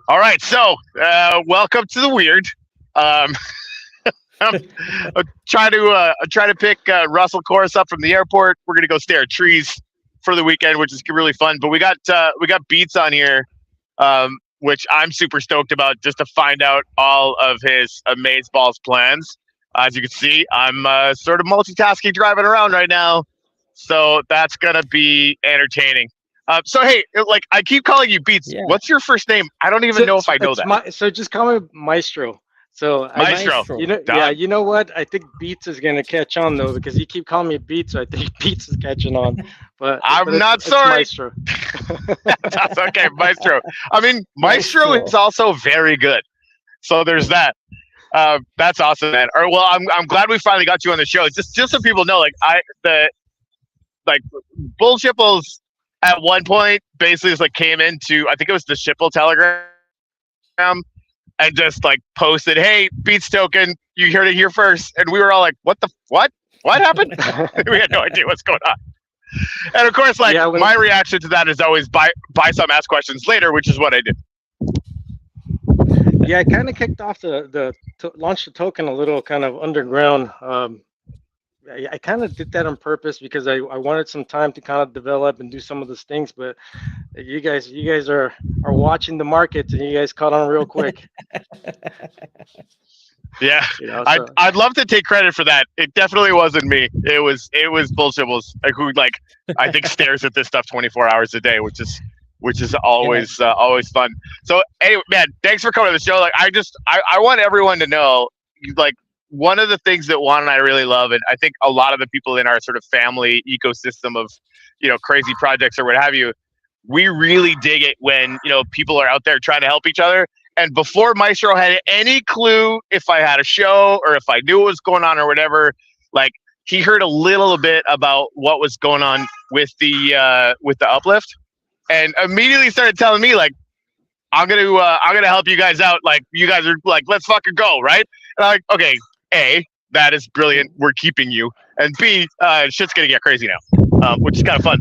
All right, so welcome to the weird. Um, I'm, I'm trying to pick Russell Corris up from the airport. We're gonna go stare at trees for the weekend, which is really fun. But we got Beats on here, which I'm super stoked about, just to find out all of his amazeballs plans. As you can see, I'm sort of multitasking, driving around right now, so that's gonna be entertaining. So hey, like I keep calling you Beats. Yeah, What's your first name? I don't even So know if I know it's that. my so just call me Maestro. So I Maestro. you Maestro. know yeah, Done. you know what? I think Beats is gonna catch on though because you keep calling me Beats, so I think Beats is catching on. But I'm not it's sorry. Maestro. That's okay, Maestro. I mean, Maestro is Maestro. also very good. So there's that. That's awesome, man. Or well, I'm glad we finally got you on the show. Just so people know, like Bull Shipples at one point basically just like came into, I think it was the Shipple Telegram, and just like posted, "Hey, Beats Token, you heard it here first," and we were all like, what happened?" We had no idea what's going on. And of course, like Yeah, my when reaction to that is always buy some, ask questions later, which is what I did. yeah, I kind of kicked off the launched the token a little kind of underground. I kind of did that on purpose because I wanted some time to kind of develop and do some of those things. But you guys are watching the markets and you guys caught on real quick. Yeah, You know, so I'd love to take credit for that. It definitely wasn't me. It was bullshit. Who like I think stares at this stuff 24 hours a day, which is Yeah, always fun. So anyway, man, thanks for coming to the show. Like I want everyone to know, like one of the things that Juan and I really love, and I think a lot of the people in our sort of family ecosystem of crazy projects or what have you, we really dig it when people are out there trying to help each other. And before Maestro had any clue if I had a show or if I knew what was going on or whatever, like he heard a little bit about what was going on with the uplift, and immediately started telling me like, I'm gonna help you guys out. Like you guys are like, let's fucking go, right? And I'm like, okay, A, that is brilliant. We're keeping you, and B, shit's gonna get crazy now, which is kind of fun.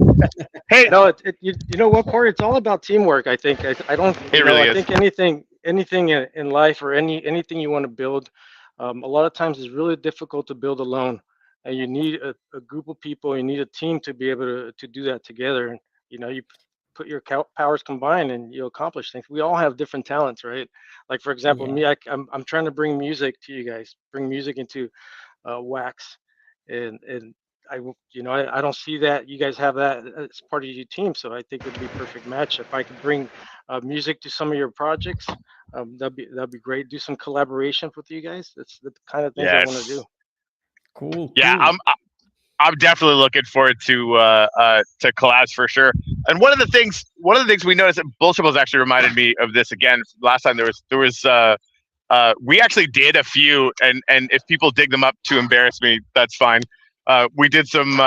Hey, no, you know what, Corey? It's all about teamwork. I think I don't it really I is. think anything in life or anything you want to build, a lot of times it's really difficult to build alone, and you need a group of people. You need a team to be able to do that together. And you put your powers combined and you accomplish things. We all have different talents, right? Like for example, yeah, me, I'm trying to bring music to you guys, bring music into wax, and I don't see that you guys have that as part of your team, so I think it'd be a perfect match if I could bring music to some of your projects. That'd be great. Do some collaboration with you guys. That's the kind of things I want to do. Yes. cool, Yeah, cool. I'm definitely looking forward to collabs for sure. And one of the things we noticed that Bullshit was actually reminded me of this again. Last time we actually did a few, and if people dig them up to embarrass me, that's fine. We did some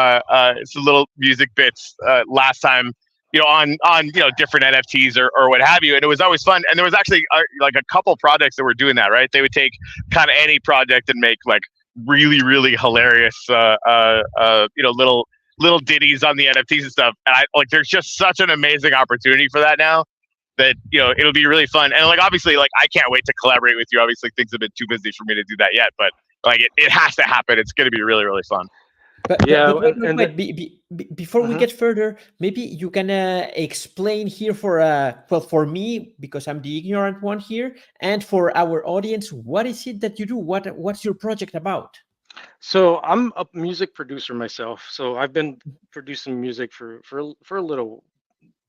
little music bits last time, on different NFTs or what have you, and it was always fun. And there was actually like a couple projects that were doing that, right? They would take kind of any project and make like really hilarious, little ditties on the NFTs and stuff. And I like, there's just such an amazing opportunity for that now that it'll be really fun. And like obviously, like I can't wait to collaborate with you. Obviously, things have been too busy for me to do that yet, but like it has to happen. It's going to be really fun. Yeah, Wait. Before we mhm. get further, maybe you can explain here for well, for me, because I'm the ignorant one here, and for our audience, what is it that you do? What's your project about? So I'm a music producer myself. So I've been producing music for a little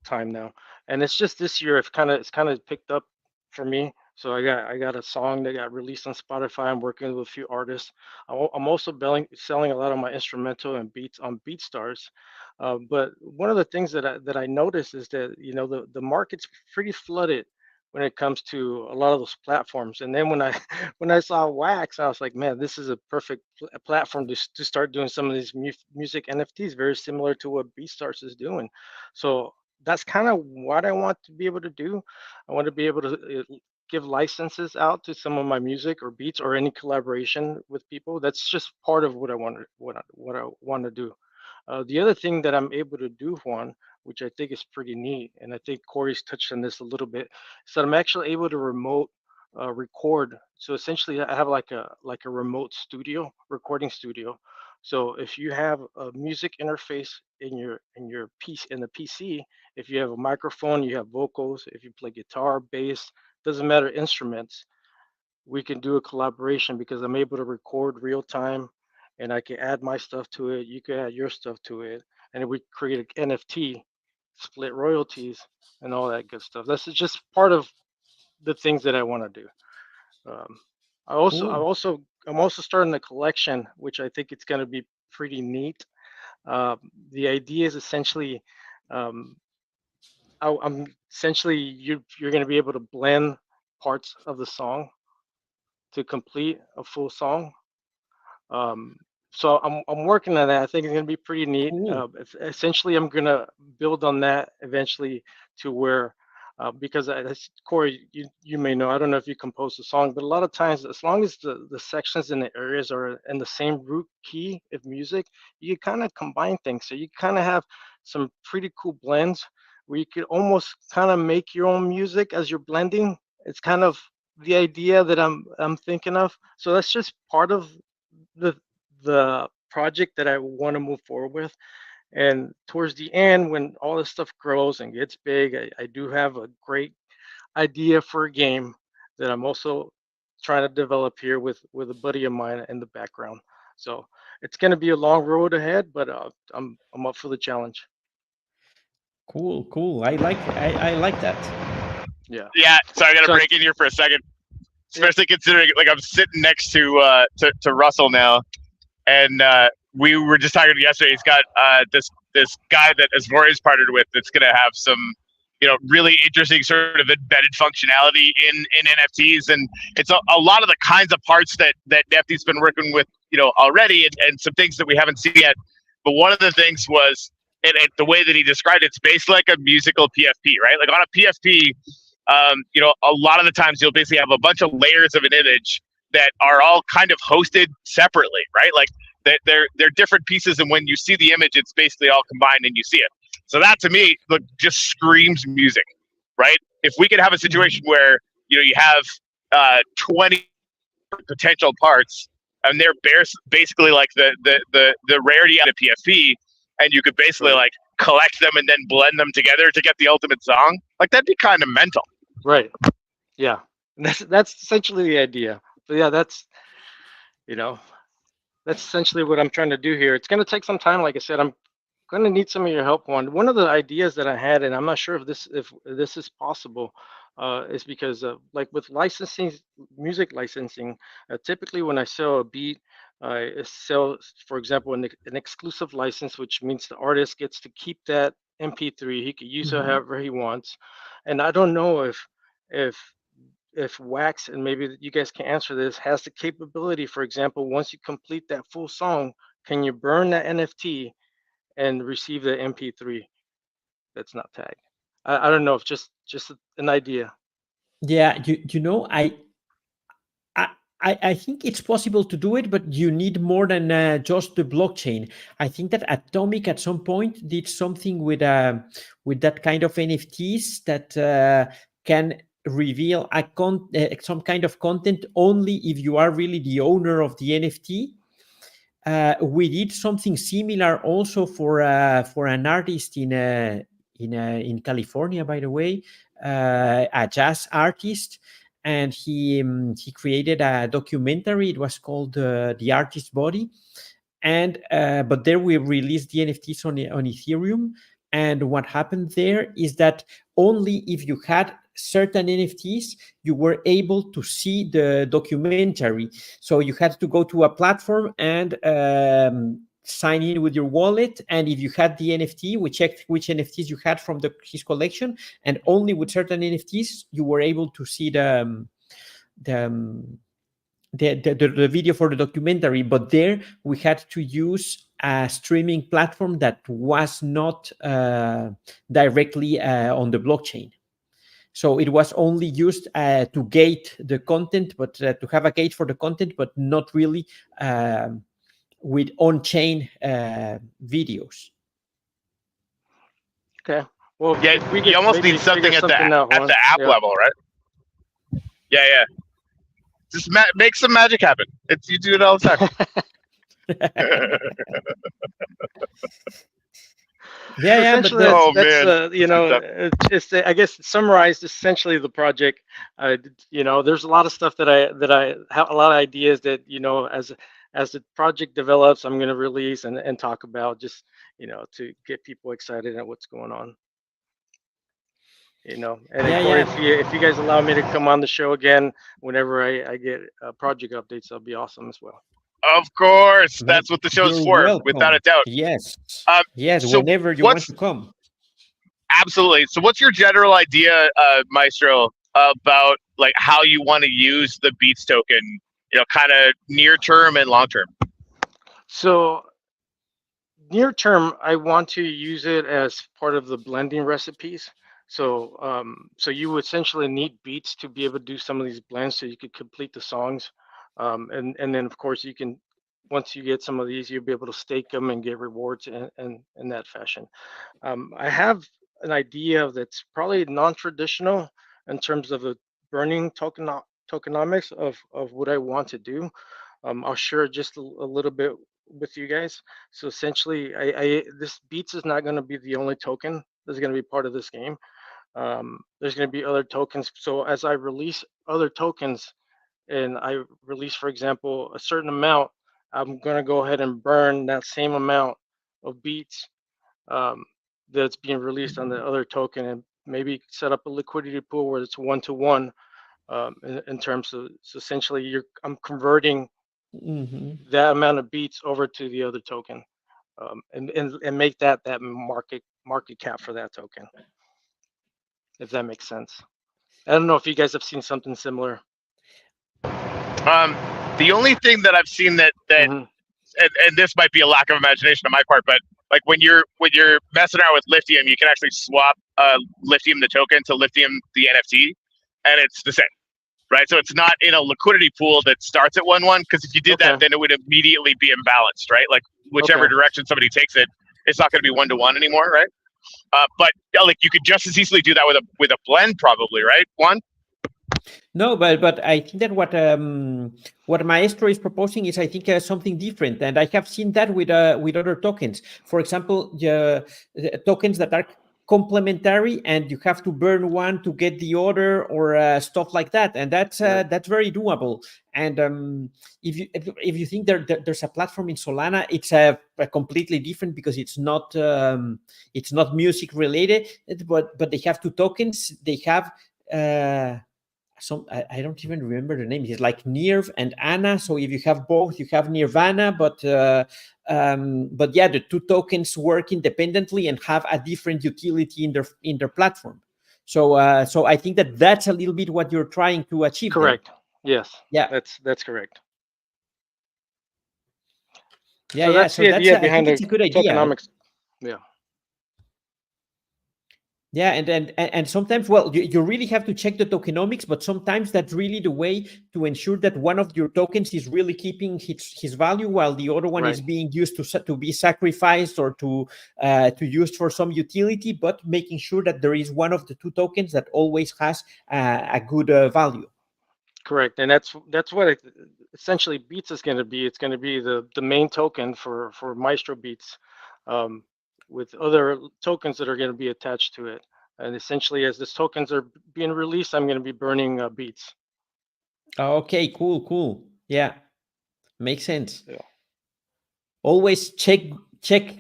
time now, and it's just this year it's kind of picked up for me. So I got a song that got released on Spotify. I'm working with a few artists. I'm also selling a lot of my instrumental and beats on BeatStars. But one of the things that I noticed is that the market's pretty flooded when it comes to a lot of those platforms. And then when I when I saw Wax, I was like, man, this is a perfect platform to start doing some of these music NFTs, very similar to what BeatStars is doing. So that's kind of what I want to be able to do. I want to be able to give licenses out to some of my music or beats or any collaboration with people. That's just part of what I want to do. The other thing that I'm able to do, Juan, which I think is pretty neat, and I think Corey's touched on this a little bit, is that I'm actually able to remote record. So essentially, I have like a remote studio, recording studio. So if you have a music interface in your piece in the PC, if you have a microphone, you have vocals. If you play guitar, bass, doesn't matter instruments, we can do a collaboration because I'm able to record real time, and I can add my stuff to it. You can add your stuff to it, and we create an NFT, split royalties, and all that good stuff. That's just part of the things that I want to do. Um, Cool. I'm also starting a collection, which I think it's going to be pretty neat. The idea is essentially, um, I'm essentially you're going to be able to blend parts of the song to complete a full song. Um, so I'm working on that. I think it's going to be pretty neat. Cool. Essentially, I'm going to build on that eventually to where, because Corey, you may know, I don't know if you compose a song, but a lot of times, as long as the sections and the areas are in the same root key of music, you kind of combine things. So you kind of have some pretty cool blends where you could almost kind of make your own music as you're blending. It's kind of the idea that I'm thinking of. So that's just part of the the project that I want to move forward with. And towards the end, when all this stuff grows and gets big, I do have a great idea for a game that I'm also trying to develop here with a buddy of mine in the background. So it's going to be a long road ahead, but I'm up for the challenge. Cool. Cool. I like that. Yeah. Yeah, so I got to So break in here for a second, yeah, especially considering like I'm sitting next to Russell now, and we were just talking yesterday. He's got this guy that Asvori's partnered with that's going to have some really interesting sort of embedded functionality in NFTs, and it's a lot of the kinds of parts that Nefty's been working with already, and some things that we haven't seen yet. But one of the things was, and the way that he described it, it's based like a musical PFP, right? Like on a PFP, a lot of the times you'll basically have a bunch of layers of an image that are all kind of hosted separately, right? Like they're different pieces, and when you see the image, it's basically all combined and you see it. So that to me, look, just screams music, right? If we could have a situation where you have 20 potential parts, and they're basically like the rarity of a PFP, and you could basically right, like collect them and then blend them together to get the ultimate song. Like that'd be kind of mental. right. Yeah. And that's essentially the idea. But yeah, you know, that's essentially what I'm trying to do here. It's going to take some time. Like I said, I'm going to need some of your help. One of the ideas that I had, and I'm not sure if this is possible, is because like with licensing, music licensing, typically when I sell a beat, I sell, for example, an exclusive license, which means the artist gets to keep that MP3. He could use it Mhm. however he wants. And I don't know if if Wax, and maybe you guys can answer this, has the capability, for example, once you complete that full song, can you burn that NFT and receive the MP3 that's not tagged? I don't know, if just an idea. Yeah, I, I think it's possible to do it, but you need more than just the blockchain. I think that Atomic at some point did something with that kind of NFTs that can reveal some kind of content only if you are really the owner of the NFT. We did something similar also for an artist in California, by the way, a jazz artist, and he created a documentary. It was called "The Artist's Body," and but there we released the NFTs on Ethereum. And what happened there is that only if you had certain NFTs, you were able to see the documentary. So you had to go to a platform and sign in with your wallet. And if you had the NFT, we checked which NFTs you had from his collection, and only with certain NFTs you were able to see the um, the video for the documentary. But there we had to use a streaming platform that was not directly on the blockchain. So it was only used to gate the content, but to have a gate for the content, but not really with on-chain videos. Okay. Well, Yeah, if we you could almost maybe need something figure something out, at Juan. the app Yeah. level, right? Yeah, yeah. Just make some magic happen. It's you do it all the time. Yeah, So yeah, but essentially, the Oh that's man, you that's good know, stuff. it's I guess summarized essentially the project. You know, there's a lot of stuff that I have a lot of ideas that as the project develops, I'm going to release and talk about just to get people excited at what's going on. And then yeah, Corey, yeah. if you guys allow me to come on the show again whenever I get project updates, that'll be awesome as well. Of course, Man, that's what the show's you're for, without a welcome. doubt. Yes, Um, yes. so Whenever you want what's to come. absolutely? So what's your general idea, Maestro, about like how you want to use the Beats token? Kind of near term and long term. So near term, I want to use it as part of the blending recipes. So you would essentially need beats to be able to do some of these blends, so you could complete the songs, and then of course you can, once you get some of these, you'll be able to stake them and get rewards in that fashion. I have an idea that's probably non-traditional in terms of the burning tokenomics of what I want to do. I'll share just a little bit with you guys. So essentially, this Beats is not going to be the only token that's going to be part of this game. There's going to be other tokens. So as I release other tokens and I release, for example, a certain amount, I'm going to go ahead and burn that same amount of Beats um, that's being released on the other token, and maybe set up a liquidity pool where it's 1-to-1 in terms of, so essentially I'm converting Hmm. that amount of beats over to the other token, and make that market cap for that token, if that makes sense. I don't know if you guys have seen something similar. Um, the only thing that I've seen that Hmm. and this might be a lack of imagination on my part, but like when you're messing around with lithium, you can actually swap lithium the token to lithium the NFT, and it's the same, right? So it's not in a liquidity pool that starts at 1-1, because if you did that, Okay. then it would immediately be imbalanced, right? Like whichever Okay. direction somebody takes it, it's not going to be 1-to-1 anymore, right? But yeah, like you could just as easily do that with a blend, probably, right? One. No, but I think that what Maestro is proposing is, I think, something different, and I have seen that with other tokens. For example, tokens that are complementary, and you have to burn one to get the other, or stuff like that, and Right. that's very doable. And if you think there's a platform in Solana, it's a completely different, because it's not music related, but they have two tokens. They have. I don't even remember the name. It's like Nirv and Anna. So if you have both, you have Nirvana. But yeah, the two tokens work independently and have a different utility in their platform. So I think that's a little bit what you're trying to achieve there. Correct. Yes. Yeah, That's correct. yeah, So yeah. that's So the that's idea I behind think the it's a good idea. tokenomics. Yeah. Yeah, and sometimes, well, you really have to check the tokenomics, but sometimes that's really the way to ensure that one of your tokens is really keeping his value, while the other one Right. is being used to be sacrificed, or to used for some utility, but making sure that there is one of the two tokens that always has a good value. Correct. And that's what essentially Beats is going to be. It's going to be the main token for Maestro Beats, um, with other tokens that are going to be attached to it. And essentially, as these tokens are being released, I'm going to be burning Beats. Okay, cool. Yeah, makes sense. Yeah. Always check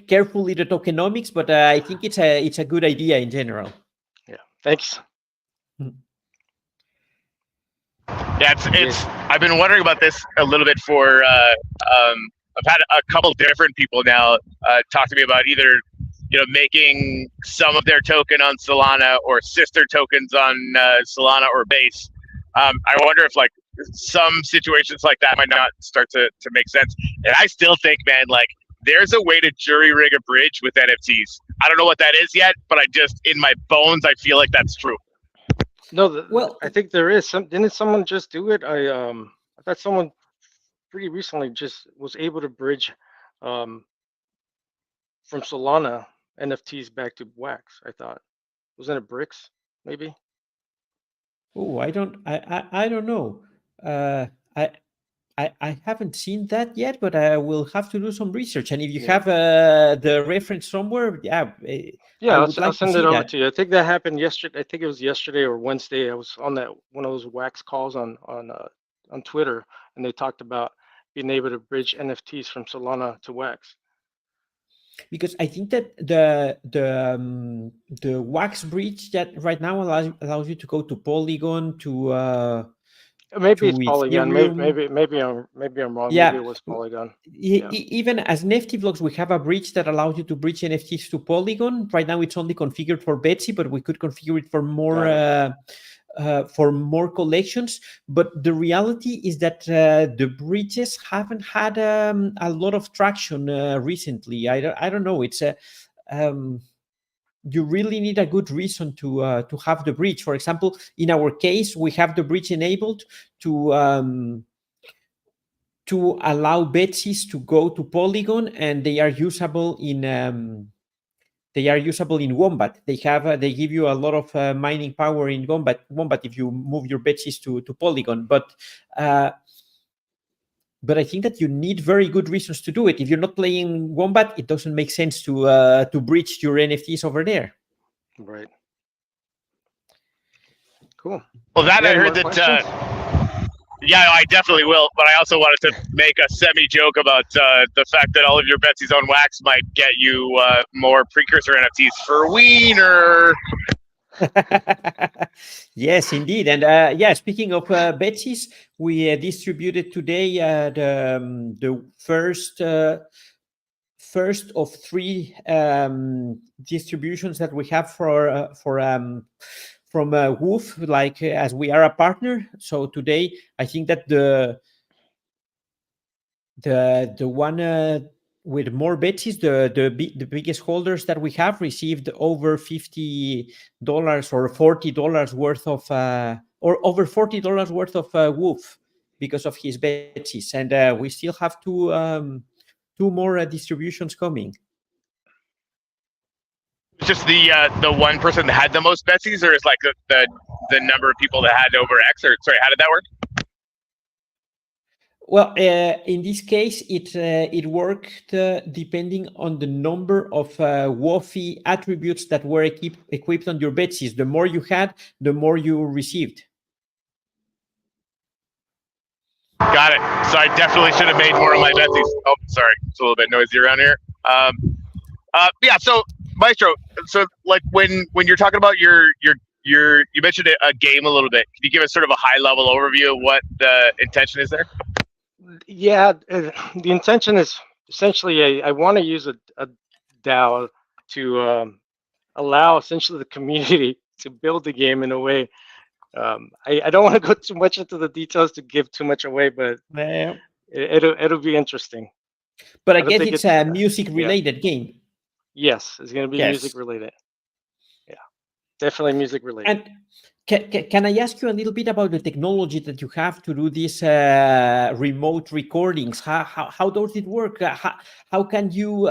carefully the tokenomics, but I think it's a good idea in general. Yeah. Thanks. Yeah, Yes. I've been wondering about this a little bit for. I've had a couple different people now talk to me about either, making some of their token on Solana, or sister tokens on Solana or Base. I wonder if like some situations like that might not start to make sense. And I still think, man, like there's a way to jury rig a bridge with NFTs. I don't know what that is yet, but I just, in my bones, I feel like that's true. No, Well, I think there is some. Didn't someone just do it? I thought someone pretty recently just was able to bridge um, from Solana NFTs back to wax. I thought, wasn't it bricks? Maybe. Oh, I don't know. Uh, I I haven't seen that yet, but I will have to do some research. And if you Yeah. have the reference somewhere, yeah, Yeah, I would I'll like to send it see over that. to you. I think that happened yesterday. I think it was yesterday or Wednesday. I was on that one of those wax calls on Twitter, and they talked about being able to bridge NFTs from Solana to wax. Because I think that the wax bridge that right now allows you to go to Polygon Maybe to it's Polygon. Ethereum. Maybe I'm wrong. Maybe Yeah, it was Polygon. Yeah. even as NFT blocks, we have a bridge that allows you to bridge NFTs to Polygon. Right now, it's only configured for Betsy, but we could configure it Got it. for more collections. But the reality is that the bridges haven't had a lot of traction recently. I don't know. It's a you really need a good reason to have the bridge. For example, in our case, we have the bridge enabled to allow Betsy's to go to Polygon, and they are usable in Wombat. They give you a lot of mining power in Wombat if you move your Betsy's to Polygon. But I think that you need very good reasons to do it. If you're not playing Wombat, it doesn't make sense to bridge your NFTs over there. Right. Cool. Well, that You I had heard more that. questions? Yeah, I definitely will. But I also wanted to make a semi joke about the fact that all of your Betsy's own wax might get you more precursor NFTs for Wiener. Yes, indeed. And yeah, speaking of Betsy's, we distributed today the first of three distributions that we have from Woof, like as we are a partner. So today, I think that the one with more Betsy's, the biggest holders that we have received over $50 or $40 worth of or over $40 worth of Woof because of his Betsy's, and we still have two more distributions coming. Just the one person that had the most Betsy's, or is like the number of people that had over X? Or sorry, how did that work? Well, in this case, it worked depending on the number of WOFI attributes that were equipped on your Betsy's. The more you had, the more you received. Got it. So I definitely should have made more of my Betsy's. Oh, sorry, it's a little bit noisy around here. Yeah. So Maestro, so like when you're talking about you mentioned a game a little bit. Can you give us sort of a high level overview of what the intention is there? Yeah, the intention is essentially I want to use a DAO to allow essentially the community to build the game in a way. I don't want to go too much into the details to give too much away, but it'll be interesting. But I guess it's a music related game. Yes, it's going to be music related. Yeah, definitely music related. And can I ask you a little bit about the technology that you have to do these remote recordings? How does it work? How can you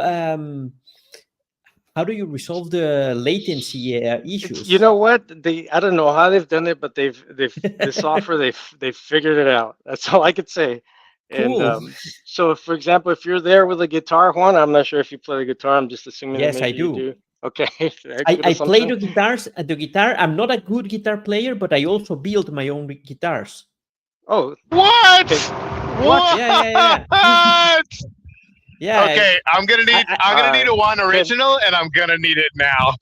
how do you resolve the latency issues? You know what? I don't know how they've done it, but the software they've figured it out. That's all I could say. Cool. And so, for example, if you're there with a guitar, Juan, I'm not sure if you play the guitar. I'm just assuming that maybe you do. Okay. I play the guitar. I'm not a good guitar player, but I also build my own guitars. Oh, what? Okay. What? Yeah. Yeah. Okay, I'm gonna need a one original, and I'm gonna need it now.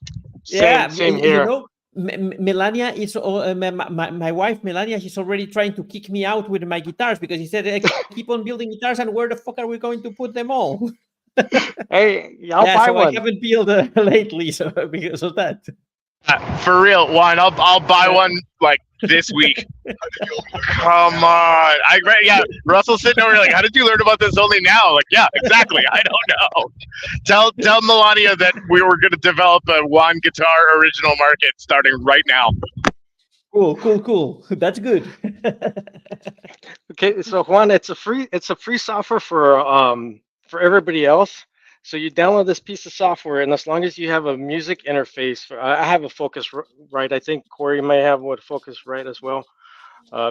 Same here. You know, Melania is my wife. Melania, she's already trying to kick me out with my guitars because he said, "Keep on building guitars, and where the fuck are we going to put them all?" Hey, I'll buy one. I haven't built lately, so because of that. For real, Juan, I'll buy one like this week. Come on, yeah. Russell's sitting over here like, how did you learn about this only now? Like, yeah, exactly. I don't know. Tell Melania that we were going to develop a Juan guitar original market starting right now. Cool. That's good. Okay, so Juan, it's a free software for everybody else. So you download this piece of software, and as long as you have a music interface, I have a Focusrite. I think Corey may have what Focusrite as well.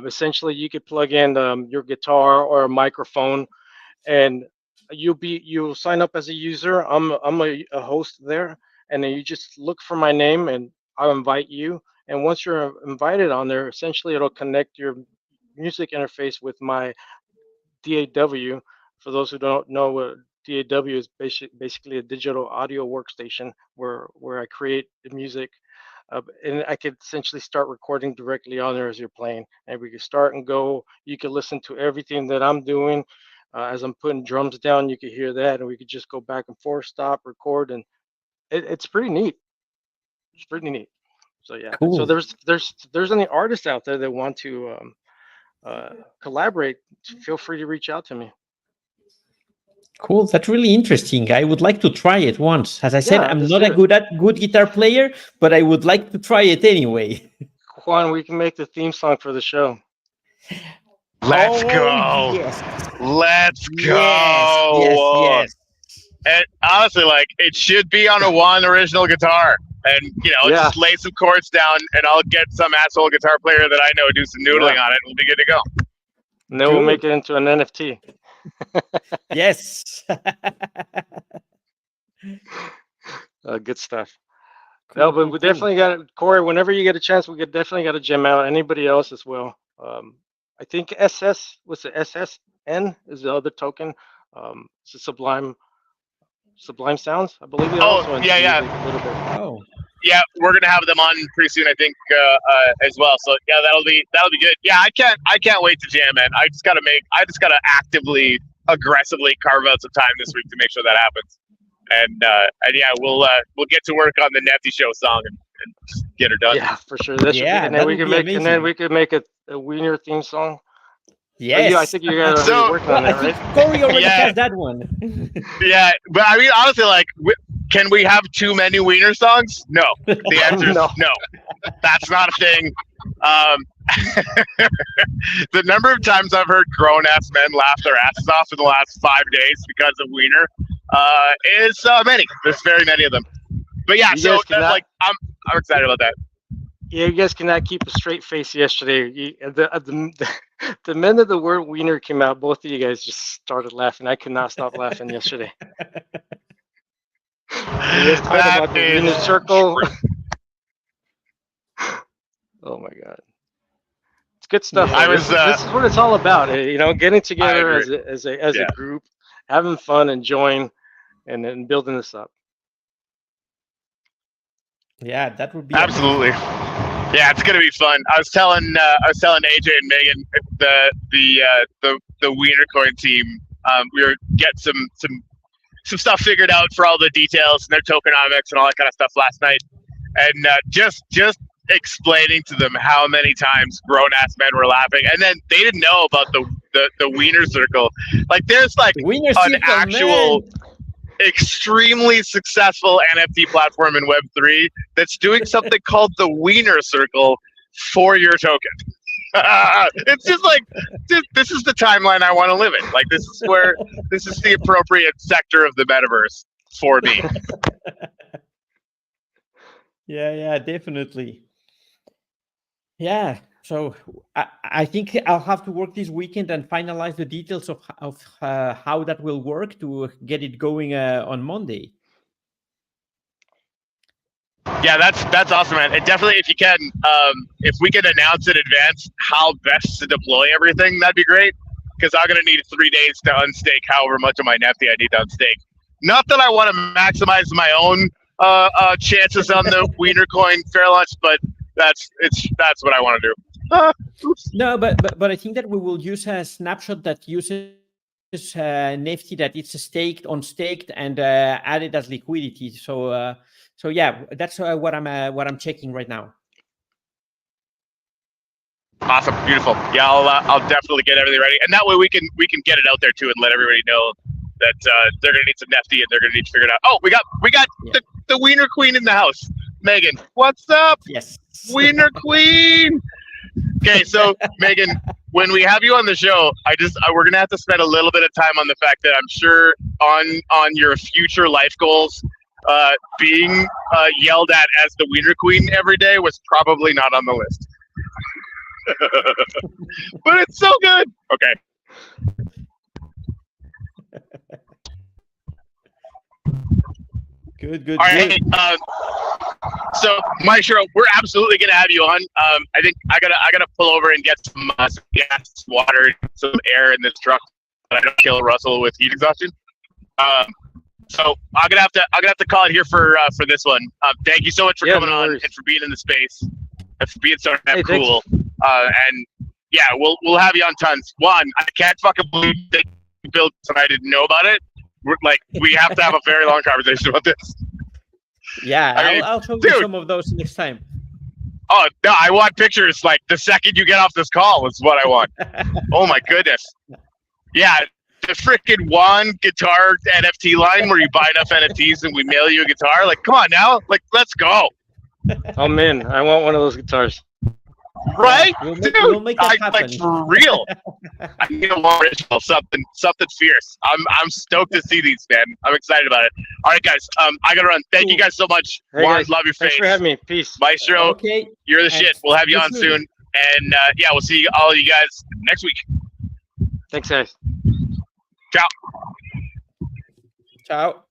Essentially, you could plug in your guitar or a microphone, and you'll sign up as a user. I'm a host there, and then you just look for my name, and I'll invite you. And once you're invited on there, essentially it'll connect your music interface with my DAW. For those who don't know, what DAW is basically a digital audio workstation where I create the music, and I could essentially start recording directly on there as you're playing, and we could start and go. You could listen to everything that I'm doing. As I'm putting drums down, you could hear that, and we could just go back and forth, stop, record, and it's pretty neat. It's pretty neat. So yeah. Cool. So there's any artists out there that want to collaborate, feel free to reach out to me. Cool. That's really interesting. I would like to try it once. As I said, Yeah, I'm let's not do a it. good guitar player, but I would like to try it anyway. Juan, we can make the theme song for the show. Let's Oh, go. yes. Let's go. Yes. And honestly, like, it should be on a Juan original guitar. And, just lay some chords down, and I'll get some asshole guitar player that I know do some noodling on it, and we'll be good to go. And then we'll make it into an NFT. Yes. Good stuff. No, but we definitely got it. Corey, whenever you get a chance, we definitely got to jam out. Anybody else as well. I think SSN is the other token. It's a Sublime Sounds, I believe. Yeah. A little bit. Oh. Yeah, we're gonna have them on pretty soon, I think, as well. So yeah, that'll be good. Yeah, I can't wait to jam, man. I just gotta actively, aggressively carve out some time this week to make sure that happens. And yeah, we'll get to work on the Nefty Show song and get her done. Yeah, for sure. And then we could make a Wiener theme song. Yes. I think you guys are working on that, right? Corey already has that one. Yeah, but I mean, honestly, like, can we have too many Wiener songs? No. The answer is no. That's not a thing. The number of times I've heard grown-ass men laugh their asses off in the last 5 days because of Wiener is many. There's very many of them. But yeah, so like, I'm excited about that. Yeah, you guys cannot keep a straight face yesterday. The minute the word Wiener came out, both of you guys just started laughing. I could not stop laughing yesterday. About the Wiener circle. Oh my God, it's good stuff. This is what it's all about. Getting together as a group, having fun, enjoying, and then building this up. Yeah, that would be absolutely. Yeah, it's gonna be fun. I was telling AJ and Megan, the Wiener Coin team, we were getting some stuff figured out for all the details and their tokenomics and all that kind of stuff last night, and just explaining to them how many times grown-ass men were laughing, and then they didn't know about the Wiener Circle. Like, there's like an actual extremely successful NFT platform in Web3 that's doing something called the Wiener Circle for your token. It's just like, this is the timeline I want to live in. Like, this is the appropriate sector of the metaverse for me. Yeah, definitely. Yeah, so I think I'll have to work this weekend and finalize the details of how that will work to get it going on Monday. Yeah, that's awesome, man. And definitely, if you can, if we can announce in advance how best to deploy everything, that'd be great. Because I'm gonna need 3 days to unstake however much of my Nefty I need to unstake. Not that I want to maximize my own chances on the Wiener Coin fair launch, but that's what I want to do. No, but I think that we will use a snapshot that uses Nefty that it's unstaked, and added as liquidity. So yeah, that's what I'm checking right now. Awesome, beautiful. Yeah, I'll definitely get everything ready, and that way we can get it out there too, and let everybody know that they're gonna need some Nefty, and they're gonna need to figure it out. Oh, we got the Wiener Queen in the house. Megan, what's up? Yes. Wiener Queen. Okay, so Megan, when we have you on the show, we're gonna have to spend a little bit of time on the fact that I'm sure on your future life goals, being yelled at as the Wiener Queen every day was probably not on the list. But it's so good. Okay. Good. All right. So, Maestro, we're absolutely gonna have you on. I think I gotta pull over and get some gas, some water, some air in this truck, so I don't kill Russell with heat exhaustion. So I'm gonna have to call it here for this one. Thank you so much for coming on and for being in the space and for being so damn cool. And yeah, we'll have you on tons. One, I can't fucking believe that you built and I didn't know about it. We have to have a very long conversation about this. Yeah, I'll show you some of those next time. Oh no, I want pictures like the second you get off this call is what I want. Oh my goodness. Yeah, the freaking one guitar NFT line where you buy enough NFTs and we mail you a guitar. Like, come on now, like let's go. I'm in. I want one of those guitars. Right, we'll make that happen. Like for real. I need a more original, something fierce. I'm stoked to see these, man. I'm excited about it. All right, guys. I gotta run. Thank you guys so much. Hey, Juan, guys, love your face. Thanks for having me. Peace. Maestro, Okay. You're the shit. We'll have you on soon. And yeah, we'll see all of you guys next week. Thanks, guys. Ciao. Ciao.